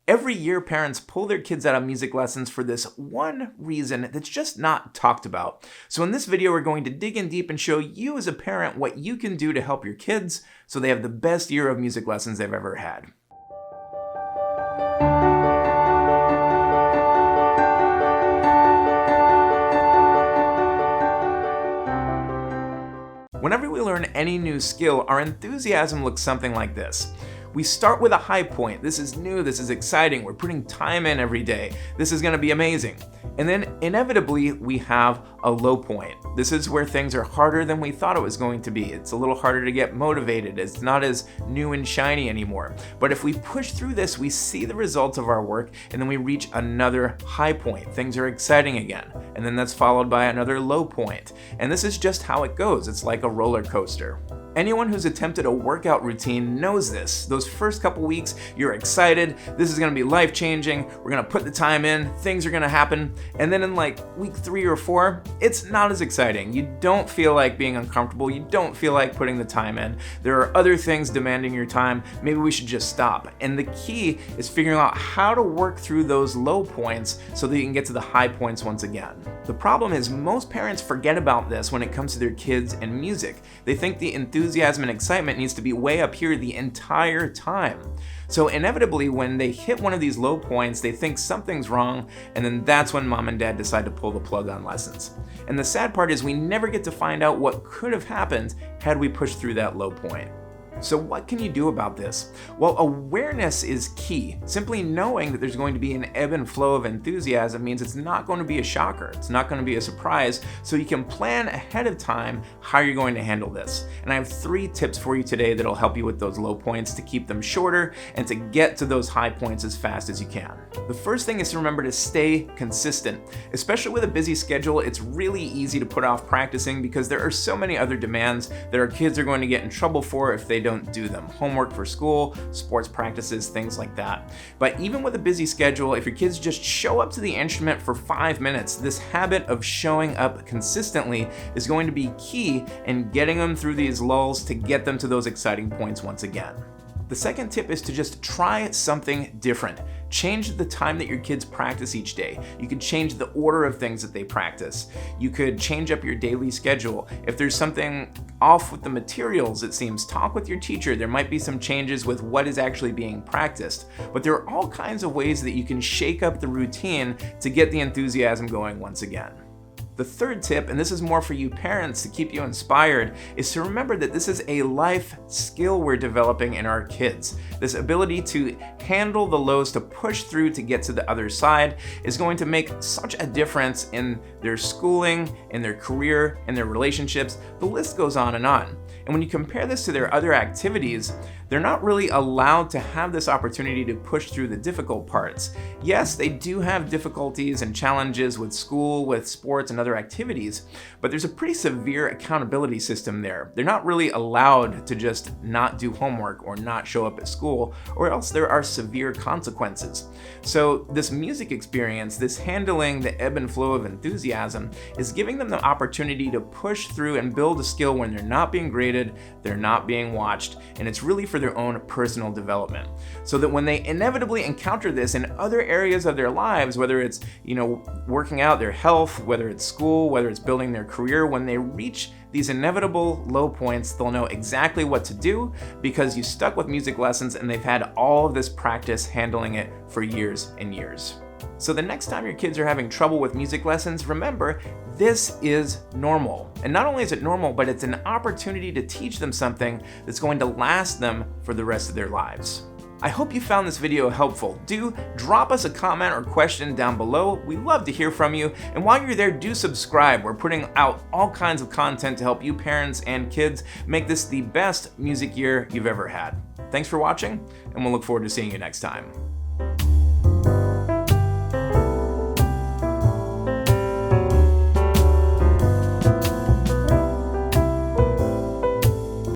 Every year, parents pull their kids out of music lessons for this one reason that's just not talked about. So in this video, we're going to dig in deep and show you as a parent what you can do to help your kids so they have the best year of music lessons they've ever had. Whenever we learn any new skill, our enthusiasm looks something like this. We start with a high point. This is new, this is exciting, we're putting time in every day. This is gonna be amazing. And then inevitably, we have a low point. This is where things are harder than we thought it was going to be. It's a little harder to get motivated. It's not as new and shiny anymore. But if we push through this, we see the results of our work, and then we reach another high point. Things are exciting again. And then that's followed by another low point. And this is just how it goes. It's like a roller coaster. Anyone who's attempted a workout routine knows this. Those first couple weeks, you're excited, this is gonna be life-changing, we're gonna put the time in, things are gonna happen, and then in like week 3 or 4, it's not as exciting. You don't feel like being uncomfortable, you don't feel like putting the time in. There are other things demanding your time, maybe we should just stop. And the key is figuring out how to work through those low points so that you can get to the high points once again. The problem is most parents forget about this when it comes to their kids and music. They think the enthusiasm and excitement needs to be way up here the entire time. So inevitably, when they hit one of these low points, they think something's wrong, and then that's when mom and dad decide to pull the plug on lessons. And the sad part is we never get to find out what could have happened had we pushed through that low point. So what can you do about this? Well, awareness is key. Simply knowing that there's going to be an ebb and flow of enthusiasm means it's not going to be a shocker. It's not going to be a surprise, so you can plan ahead of time how you're going to handle this. And I have 3 tips for you today that'll help you with those low points to keep them shorter and to get to those high points as fast as you can. The first thing is to remember to stay consistent. Especially with a busy schedule, it's really easy to put off practicing because there are so many other demands that our kids are going to get in trouble for if they don't do them. Homework for school, sports practices, things like that. But even with a busy schedule, if your kids just show up to the instrument for 5 minutes, this habit of showing up consistently is going to be key in getting them through these lulls to get them to those exciting points once again. The second tip is to just try something different. Change the time that your kids practice each day. You could change the order of things that they practice. You could change up your daily schedule. If there's something off with the materials, it seems, talk with your teacher. There might be some changes with what is actually being practiced. But there are all kinds of ways that you can shake up the routine to get the enthusiasm going once again. The third tip, and this is more for you parents to keep you inspired, is to remember that this is a life skill we're developing in our kids. This ability to handle the lows, to push through to get to the other side, is going to make such a difference in their schooling, in their career, in their relationships. The list goes on. And when you compare this to their other activities, they're not really allowed to have this opportunity to push through the difficult parts. Yes, they do have difficulties and challenges with school, with sports, and other activities, but there's a pretty severe accountability system there. They're not really allowed to just not do homework or not show up at school, or else there are severe consequences. So this music experience, this handling the ebb and flow of enthusiasm, is giving them the opportunity to push through and build a skill when they're not being graded, they're not being watched, and it's really for their own personal development. So that when they inevitably encounter this in other areas of their lives, whether it's, working out, their health, whether it's school, whether it's building their career, when they reach these inevitable low points, they'll know exactly what to do because you stuck with music lessons and they've had all of this practice handling it for years and years. So the next time your kids are having trouble with music lessons, remember, this is normal. And not only is it normal, but it's an opportunity to teach them something that's going to last them for the rest of their lives. I hope you found this video helpful. Do drop us a comment or question down below. We love to hear from you. And while you're there, do subscribe. We're putting out all kinds of content to help you parents and kids make this the best music year you've ever had. Thanks for watching, and we'll look forward to seeing you next time.